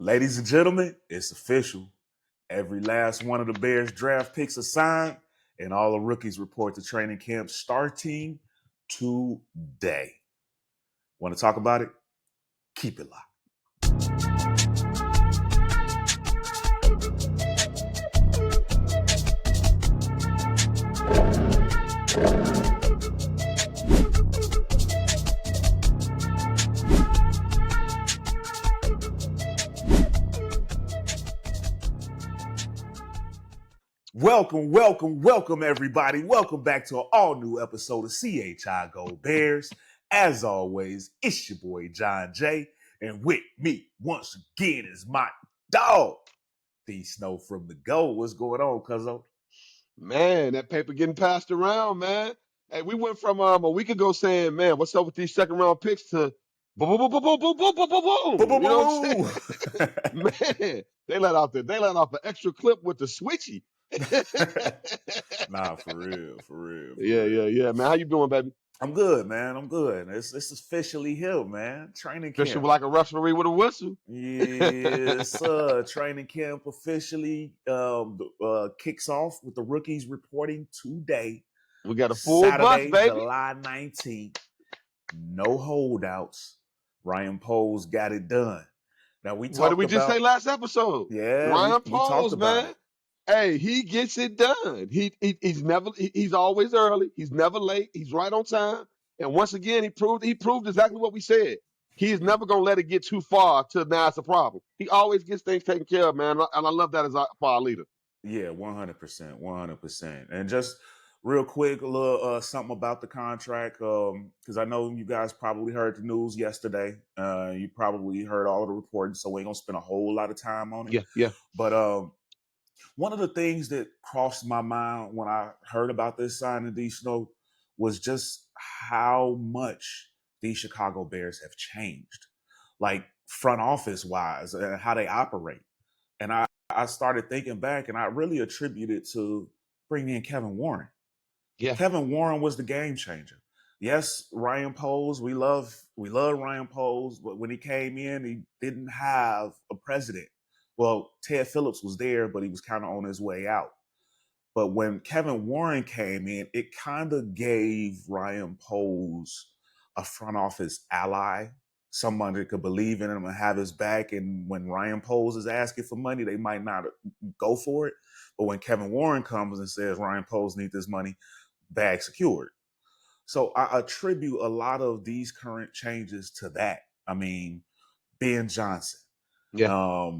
Ladies and gentlemen, it's official. Every last one of the Bears draft picks assigned, and all the rookies report to training camp starting today. Want to talk about it? Keep it locked. Welcome, everybody. Welcome back to an all-new episode of CHI Go Bears. As always, it's your boy, John Jay, and with me, once again, is my dog, Dee Snow from the Go. What's going on, cuzzo? Man, that paper getting passed around, man. Hey, we went from a week ago saying, man, what's up with these second round picks to boom, boom, boom, boom, boom, boom, boom, boom, boom, boom. You know what I'm saying? Man, they let off an extra clip with the switchy. Nah, for real. Yeah. Man, how you doing, baby? I'm good, man. I'm good. It's officially here, man. Training Fishing camp. like a referee with a whistle. Yes, training camp officially kicks off with the rookies reporting today. We got a full bus, Saturday, baby. July 19th. No holdouts. Ryan Poles got it done. Now What did we just say last episode? Yeah, Ryan we talked Poles, about man. it. Hey, he gets it done. He's always early. He's never late. He's right on time. And once again, he proved exactly what we said. He is never gonna let it get too far till now it's a problem. He always gets things taken care of, man. And I love that for our leader. Yeah, 100%. And just real quick, a little something about the contract, because I know you guys probably heard the news yesterday. You probably heard all of the reporting, so we ain't gonna spend a whole lot of time on it. Yeah. But one of the things that crossed my mind when I heard about this signing, Dee Snow, was just how much these Chicago Bears have changed, like front office wise, and how they operate. And I started thinking back, and I really attribute it to bringing in Kevin Warren. Yeah. Kevin Warren was the game changer. Yes, Ryan Poles, we love Ryan Poles, but when he came in, he didn't have a president. Well, Ted Phillips was there, but he was kind of on his way out. But when Kevin Warren came in, it kind of gave Ryan Poles a front office ally, someone that could believe in him and have his back. And when Ryan Poles is asking for money, they might not go for it. But when Kevin Warren comes and says Ryan Poles needs this money, bag secured. So I attribute a lot of these current changes to that. I mean, Ben Johnson, Yeah.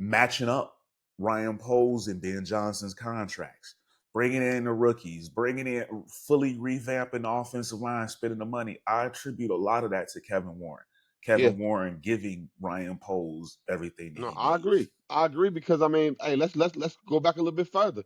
matching up Ryan Poles and Ben Johnson's contracts, bringing in the rookies, bringing in fully revamping the offensive line, spending the money. I attribute a lot of that to Kevin Warren. Kevin Warren giving Ryan Poles everything that No, he I needs. agree. I agree because I mean, hey, let's go back a little bit further.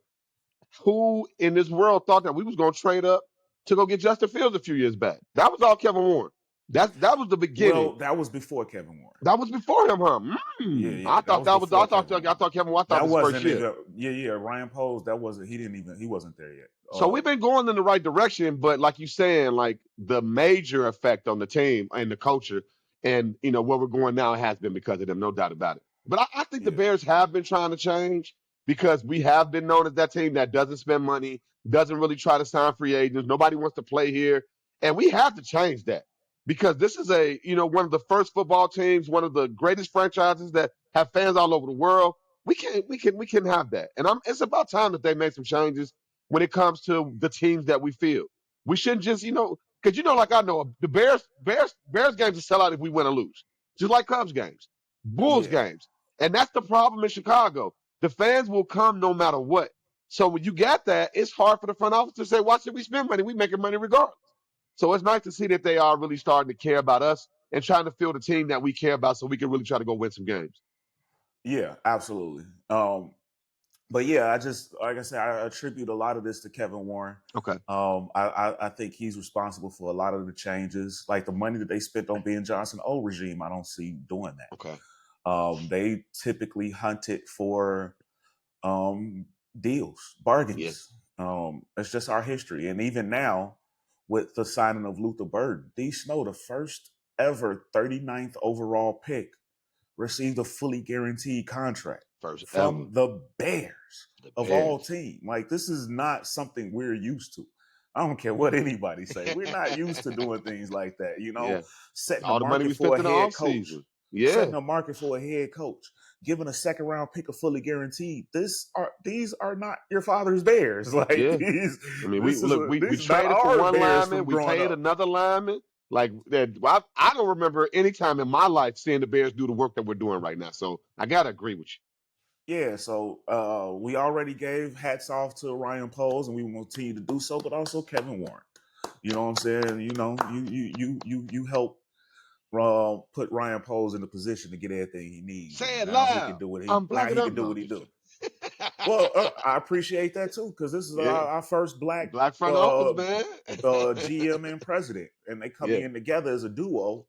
Who in this world thought that we was gonna trade up to go get Justin Fields a few years back? That was all Kevin Warren. That was the beginning. Well, that was before Kevin Warren. That was before him, huh? Yeah. I thought That was before Kevin I Warren. thought Kevin Warren. I thought That it was his first wasn't year. even. Yeah. Ryan Poles. That wasn't. He wasn't there yet. So we've been going in the right direction, but like you saying, like the major effect on the team and the culture, and where we're going now has been because of them, no doubt about it. But I think the Yeah. Bears have been trying to change because we have been known as that team that doesn't spend money, doesn't really try to sign free agents. Nobody wants to play here, and we have to change that because this is one of the first football teams, one of the greatest franchises that have fans all over the world. We can have that, and it's about time that they make some changes when it comes to the teams that we field. We shouldn't just, because like I know the Bears games are sell out if we win or lose, just like Cubs games, Bulls Yeah. games, and that's the problem in Chicago. The fans will come no matter what. So when you got that, it's hard for the front office to say, why should we spend money? We making money regardless. So it's nice to see that they are really starting to care about us and trying to field a team that we care about so we can really try to go win some games. Yeah, absolutely. But yeah, I just like I said, I attribute a lot of this to Kevin Warren. Okay. I think he's responsible for a lot of the changes, like the money that they spent on Ben Johnson old regime. I don't see doing that. Okay. They typically hunted for deals, bargains. It's just our history, and even now with the signing of Luther Burden, Dee Snow, the first ever 39th overall pick received a fully guaranteed contract First ever. from the Bears The of all Bears. teams. Like, this is not something we're used to. I don't care what anybody say. We're not used to doing things like that, Yeah. setting the All the money market we for spent a in the head off coach, season. Yeah. for a head coach, giving a second round pick a fully guaranteed. These are not your father's Bears. Like, Yeah. I mean, we this is look, we these are not traded for our one Bears lineman, from we growing paid up. another lineman. Like that, I don't remember any time in my life seeing the Bears do the work that we're doing right now. So I gotta agree with Yeah, so we already gave hats off to Ryan Poles, and we will continue to do so, but also Kevin Warren. You know what I'm saying? You help put Ryan Poles in the position to get everything he you. needs, Say and it now he can loud. do what I'm black and he can I'm do no, what I'm he just do. joking. Well, I appreciate that too, because this is Yeah. our first black Black front office, uh, man. GM and president, and they come Yeah. in together as a duo.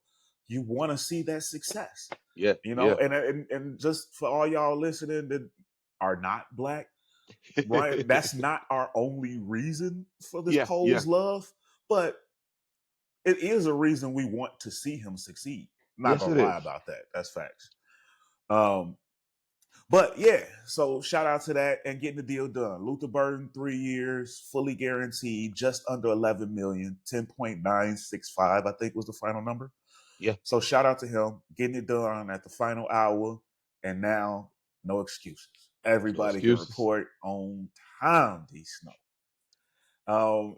You want to see that success, Yeah. Yeah. and just for all y'all listening that are not black, right? That's not our only reason for this Yeah. Yeah. Poles love, but it is a reason we want to see him succeed. I'm not Yes, gonna it lie is. about that. That's facts. Um, but yeah, so shout out to that and getting the deal done. Luther Burden, 3 years, fully guaranteed, just under 11 million, 10.965, I think was the final number. Yeah. So shout out to him getting it done at the final hour. And now, no excuses. No Everybody can excuses. report on time, D Snow.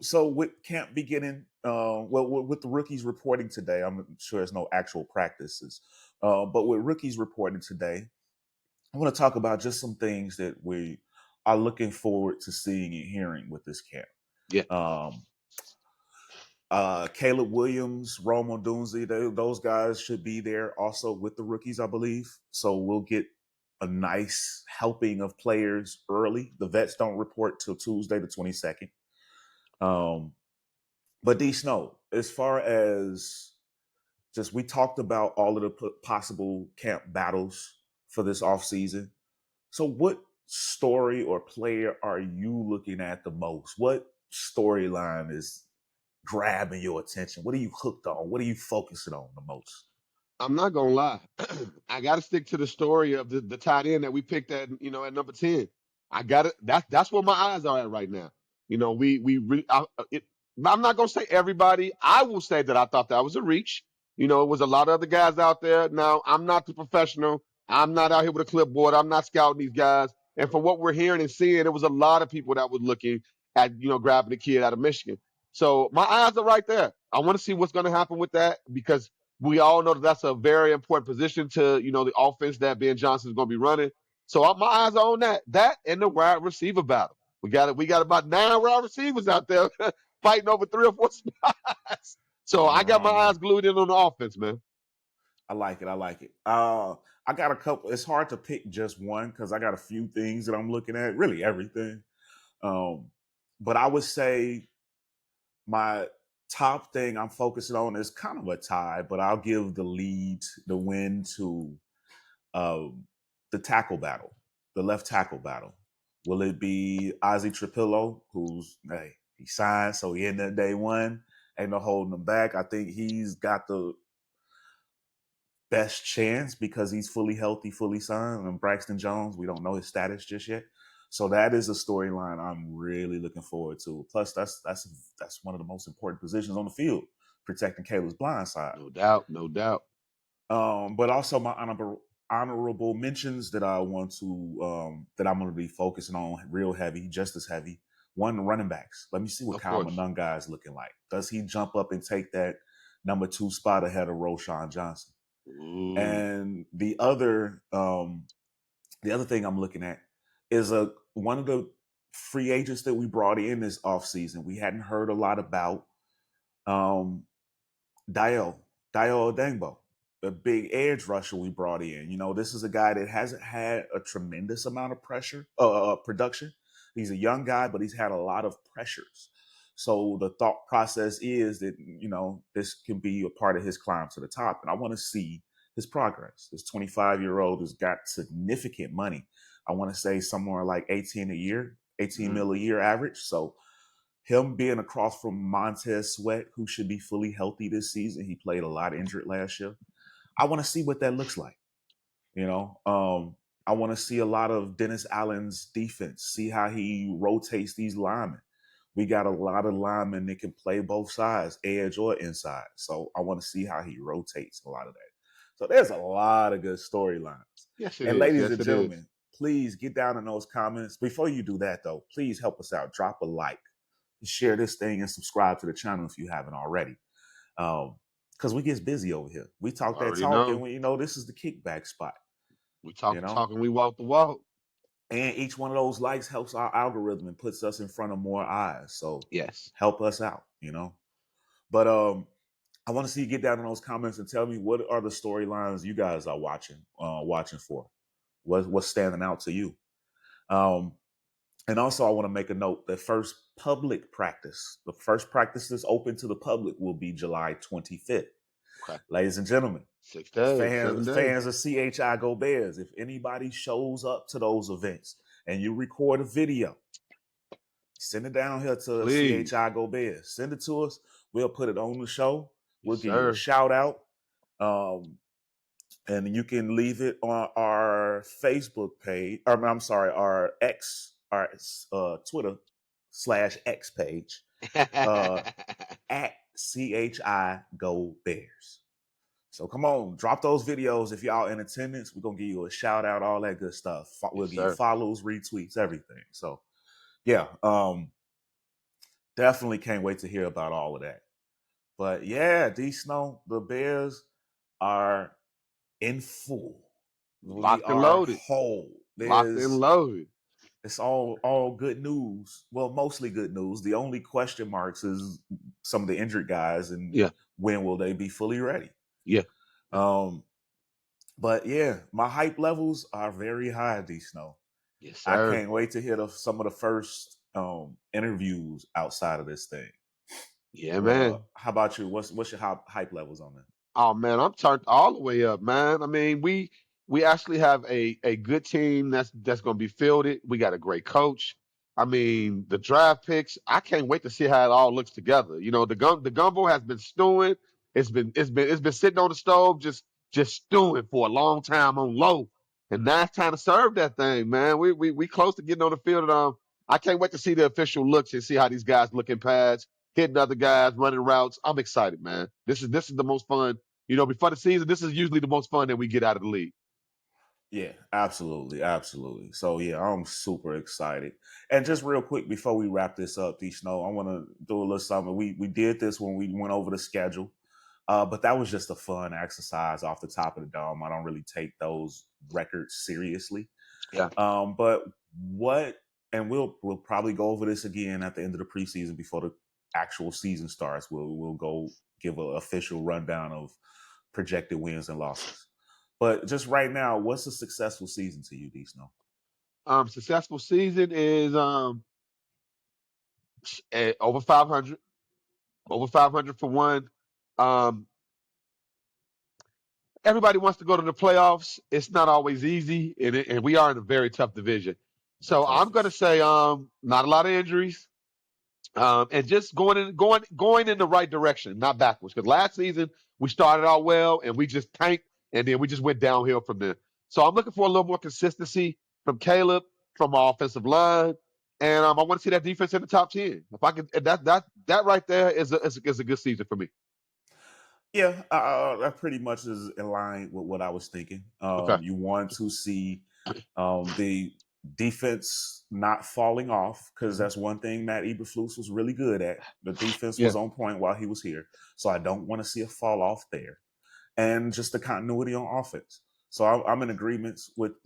So with camp beginning, with the rookies reporting today, I'm sure there's no actual practices, but with rookies reporting today, I want to talk about just some things that we are looking forward to seeing and hearing with this camp. Yeah. Um, Caleb Williams, Rome Odunze, those guys should be there also with the rookies, I believe. So we'll get a nice helping of players early. The vets don't report till Tuesday the 22nd. But D Snow, as far as just we talked about all of the possible camp battles for this offseason. So what story or player are you looking at the most? What storyline is grabbing your attention? What are you hooked on? What are you focusing on the most? I'm not gonna lie. I got to stick to the story of the tight end that we picked at at number 10. I got it. That's where my eyes are at right now. I'm not gonna say everybody. I will say that I thought that was a reach. It was a lot of other guys out there. Now I'm not the professional. I'm not out here with a clipboard. I'm not scouting these guys. And from what we're hearing and seeing, it was a lot of people that was looking at grabbing the kid out of Michigan. So my eyes are right there. I want to see what's going to happen with that because we all know that that's a very important position to the offense that Ben Johnson is going to be running. So my eyes are on that and the wide receiver battle. We got about 9 wide receivers out there fighting over 3 or 4 spots. So I got my Um, eyes glued in on the offense, man. I like it. I like it. I got a couple. It's hard to pick just one because I got a few things that I'm looking at. Really, everything. Um, but I would say my top thing I'm focusing on is kind of a tie, but I'll give the win to um, the tackle battle, the left tackle battle. Will it be Ozzy Trapillo, who's he signed, so he in there day one, ain't no holding him back. I think he's got the best chance because he's fully healthy, fully signed. And Braxton Jones, we don't know his status just yet. So that is a storyline I'm really looking forward to. Plus, that's one of the most important positions on the field, protecting Caleb's blind side. No doubt, no doubt. But also my honorable mentions that I want to that I'm going to be focusing on real heavy, just as heavy. One, running backs. Let me see what Of Kyle course. Monunga is looking like. Does he jump up and take that number 2 spot ahead of Roshan Johnson? Ooh, And the other thing I'm looking at is one of the free agents that we brought in this offseason. We hadn't heard a lot about um, Dio Odengbo, the big edge rusher we brought in. This is a guy that hasn't had a tremendous amount of production. He's a young guy, but he's had a lot of pressures. So the thought process is that this can be a part of his climb to the top, and I want to see his progress. This 25-year-old has got significant money. I want to say somewhere like 18 a year, 18 mm, mil a year average. So him being across from Montez Sweat, who should be fully healthy this season. He played a lot injured last year. I want to see what that looks like. You know, I want to see a lot of Dennis Allen's defense. See how he rotates these linemen. We got a lot of linemen that can play both sides, edge or inside. So I want to see how he rotates a lot of that. So there's a lot of good storylines. Yes, it And is. ladies Yes, and it is. gentlemen, please get down in those comments. Before you do that, though, please help us out. Drop a like, share this thing, and subscribe to the channel if you haven't already. Because we get busy over here. We You talk that already talk, know. and this is the kickback spot. We You talk the know, talk and we walk the walk. and each one of those likes helps our algorithm and puts us in front of more eyes. So Yes. help us out. But I want to see you get down in those comments and tell me what are the storylines you guys are watching for. What's standing out to you? Um, and also, I want to make a note: the first public practice, the first practice that's open to the public, will be July 25th. Okay. Ladies and gentlemen, 6 days, 7 days. fans of CHI Go Bears, if anybody shows up to those events and you record a video, send it down here to Please. CHI Go Bears. Send it to us. We'll put it on the show. Yes, We'll give you a sir. shout out. And you can leave it on our Facebook page. I'm sorry, our X, our Twitter/X page uh, at CHI Go Bears. So come on, drop those videos if y'all in attendance. We're gonna give you a shout out, all that good stuff. We'll Yes, give you sir. follows, retweets, everything. So yeah, definitely can't wait to hear about all of that. But yeah, Dee Snow, the Bears are in full. We Locked and are loaded. whole. Locked and loaded. It's all good news. Well, mostly good news. The only question marks is some of the injured guys and Yeah. when will they be fully ready. Yeah. Yeah. Um, but yeah, my hype levels are very high, D Snow. Yes, I sir. can't wait to hear some of the first interviews outside of this thing. Yeah, But man. how about you? What's your hype levels on that? Oh man, I'm turned all the way up, man. I mean, we actually have a good team that's going to be fielded. We got a great coach. I mean, the draft picks. I can't wait to see how it all looks together. You know, the gumbo has been stewing. It's been sitting on the stove just stewing for a long time on low, and now it's time to serve that thing, man. We close to getting on the field. And, I can't wait to see the official looks and see how these guys look in pads, hitting other guys, running routes. I'm excited, man. This is the most fun. You know, before the season, this is usually the most fun that we get out of the league. Yeah, absolutely, absolutely. So yeah, I'm super excited. And just real quick before we wrap this up, D Snow, I want to do a little something. We did this when we went over the schedule, but that was just a fun exercise off the top of the dome. I don't really take those records seriously. Yeah. But what? And we'll probably go over this again at the end of the preseason before the actual season starts. We'll go give an official rundown of projected wins and losses. But just right now, what's a successful season to you, D Snow? Successful season is over 500, over 500 for one. Um, Everybody wants to go to the playoffs. It's not always easy, and we are in a very tough division. The So I'm gonna toughest. say not a lot of injuries. And just going in the right direction, not backwards. Because last season we started out well and we just tanked, and then we just went downhill from there. So I'm looking for a little more consistency from Caleb, from our offensive line, and I want to see that defense in the top 10. If I can, that right there is a good season for me. Yeah, that pretty much is in line with what I was thinking. Okay. You want to see the defense not falling off because Mhm. that's one thing Matt Eberflus was really good at. The defense Yeah. was on point while he was here, so I don't want to see a fall off there. And just the continuity on offense. So I'm in agreement with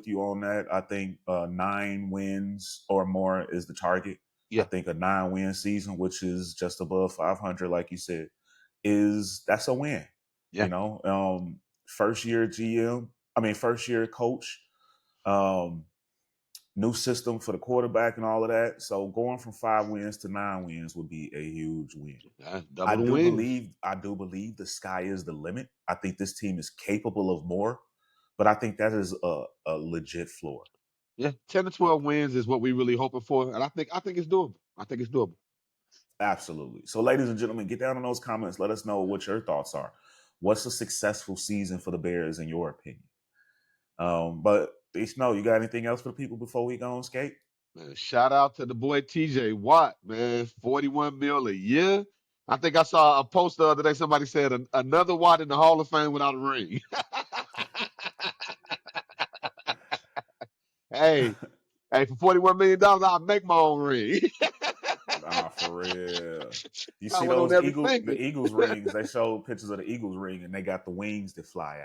you on that. I think 9 wins or more is the target. I Yeah. think a 9 win season, which is just above 500, like you said, that's a win. Yeah. First year GM, I mean first year coach, um, new system for the quarterback and all of that. So going from 5 wins to 9 wins would be a huge win. That's double the wins. I do believe the sky is the limit. I think this team is capable of more, but I think that is a legit floor. Yeah. 10 to Uh, 12 wins is what we really hoping for, and I think it's doable. I think it's doable. Absolutely. So, ladies and gentlemen, get down in those comments. Let us know what your thoughts are. What's a successful season for the Bears in your opinion? But Dee Snow, you got anything else for the people before we go on skate? Man, shout out to the boy TJ Watt, man. 41 mil a year. I think I saw a post the other day. Somebody said another Watt in the Hall of Fame without a ring. hey, hey, for $41 million, I'll make my own ring. Nah, for real. You I see went on those every the finger. Eagles rings? They showed pictures of the Eagles ring, and they got the wings that fly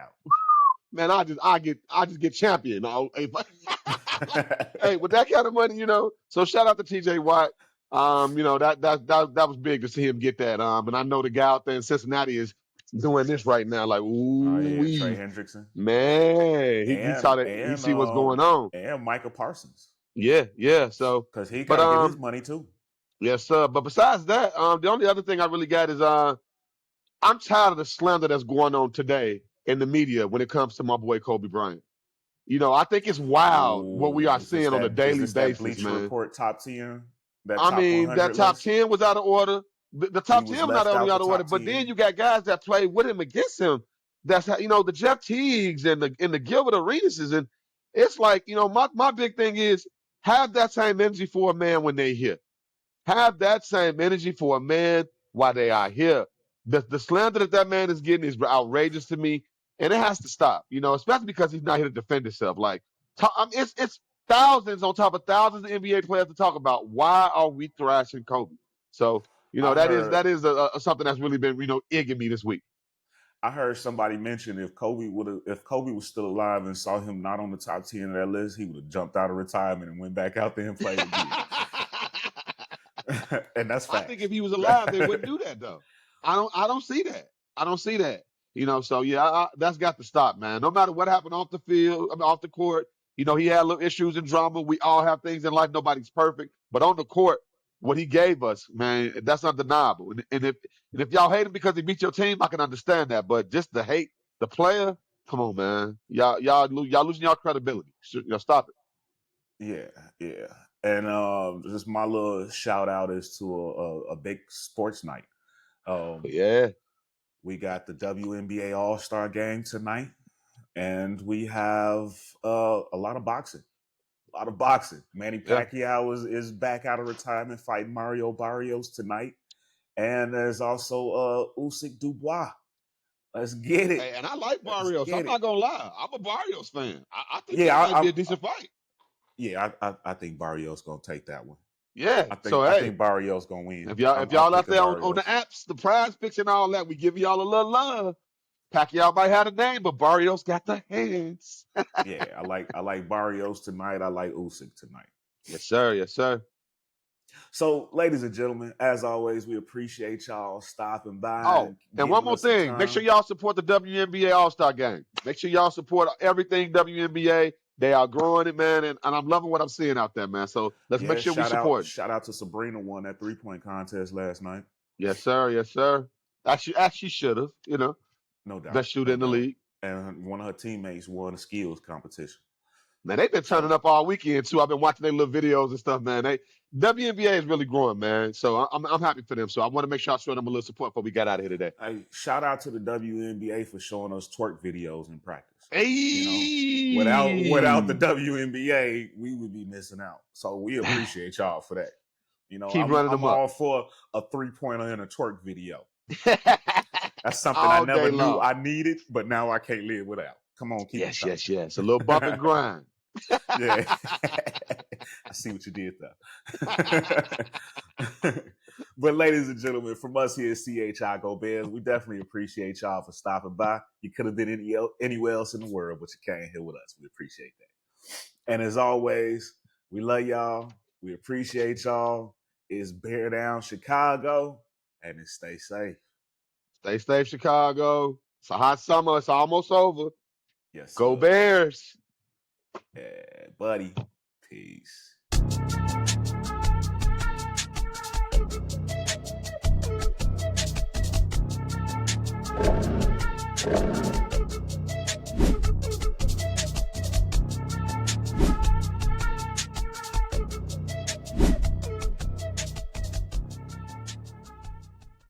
Man, I just get champion. Hey, out. with that kind of money, So shout out to TJ Watt. That was big to see him get that. And I know the guy out there in Cincinnati is doing this right now. Like, Oh ooh yeah, Trey wee, Hendrickson man, he saw and that. He see what's going on. and Micah Parsons, Yeah, yeah. So, because he got but to get his money too. yes, sir. But besides that, the only other thing I really got is I'm tired of the slander that's going on today in the media when it comes to my boy Kobe Bryant. I think it's wild what we are Ooh, seeing on a is daily this that basis, Bleacher man. Report top 10, that I top mean, that 100 top list? 10 was out of order. The He top was 10 was not left only out the out of order, top but then 10. you got guys that played with him against him. That's how, the Jeff Teagues and the Gilbert Arenases. And it's like, my big thing is have that same energy for a man when they hit. Have that same energy for a man while they are here. The slander that man is getting is outrageous to me, and it has to stop. Especially because he's not here to defend himself. Like, it's thousands on top of thousands of NBA players to talk about. Why are we thrashing Kobe? So, I that is heard that is something that's really been egging me this week. I heard somebody mention if Kobe was still alive and saw him not on the top 10 of that list, he would have jumped out of retirement and went back out there and played again. And that's I think facts. if he was alive, they wouldn't do that though. I don't see that. I don't see that. So yeah, that's got to stop, man. No matter what happened off the field, I mean, off the court, he had little issues and drama. We all have things in life. Nobody's perfect, but on the court, what he gave us, man, that's undeniable. And if y'all hate him because he beat your team, I can understand that. But just to hate the player, come on, man. Y'all losing y'all credibility. Stop it. Yeah, yeah. And just my little shout out is to a big sports night. Um, Yeah, we got the WNBA All Star game tonight, and we have a lot of boxing. A lot of boxing. Manny yeah. Pacquiao is back out of retirement fighting Mario Barrios tonight. And there's also Usyk Dubois. Let's get it. Hey, and I like Let's Barrios. I'm get it. not gonna lie. I'm a Barrios fan. I think Yeah, that might be a decent fight. I think Barrios gonna take that one. Yeah. So I hey, think Barrios gonna win. if y'all if I'm y'all out picking there on the Barrios. apps, the prize picks and all that, we give y'all a little love. Pacquiao might have the name, but Barrios got the hands. Yeah, I like Barrios tonight. I like Usyk tonight. Yes, sir. Yes, sir. So, ladies and gentlemen, as always, we appreciate y'all stopping by Oh, and and one giving more us some thing. Make sure time. y'all support the WNBA All Star Game. Make sure y'all support everything WNBA. They are growing it, man, and I'm loving what I'm seeing out there, man. So let's make Yeah, sure we support. shout out to Sabrina, won that 3-point contest last night. Yes, sir. Yes, sir. Actually should have. No doubt, Best shooter no in the doubt. league. And one of her teammates won a skills competition. Man, they've been turning So up all weekend too. I've been watching their little videos and stuff, man. WNBA is really growing, man. So I'm happy for them. So I want to make sure I show them a little support before we got out of here today. hey, shout out to the WNBA for showing us twerk videos in practice. You know, without the Hey, WNBA, we would be missing out. So we appreciate y'all for that. keep running I'm them up all for a 3-pointer in a twerk video. That's something I all never day knew long. I needed, but now I can't live without. Come on, keep them Yes, coming. yes, yes. A little bump and grind. Yeah. I see what you did there. But ladies and gentlemen, from us here at CHI Go Bears, we definitely appreciate y'all for stopping by. You could have been anywhere else in the world, but you came here with us. We appreciate that. And as always, we love y'all. We appreciate y'all. It's Bear Down Chicago, and it's stay safe. Stay safe, Chicago. It's a hot summer. It's almost over. Yes, Go sir. Bears. Yeah, buddy. Peace.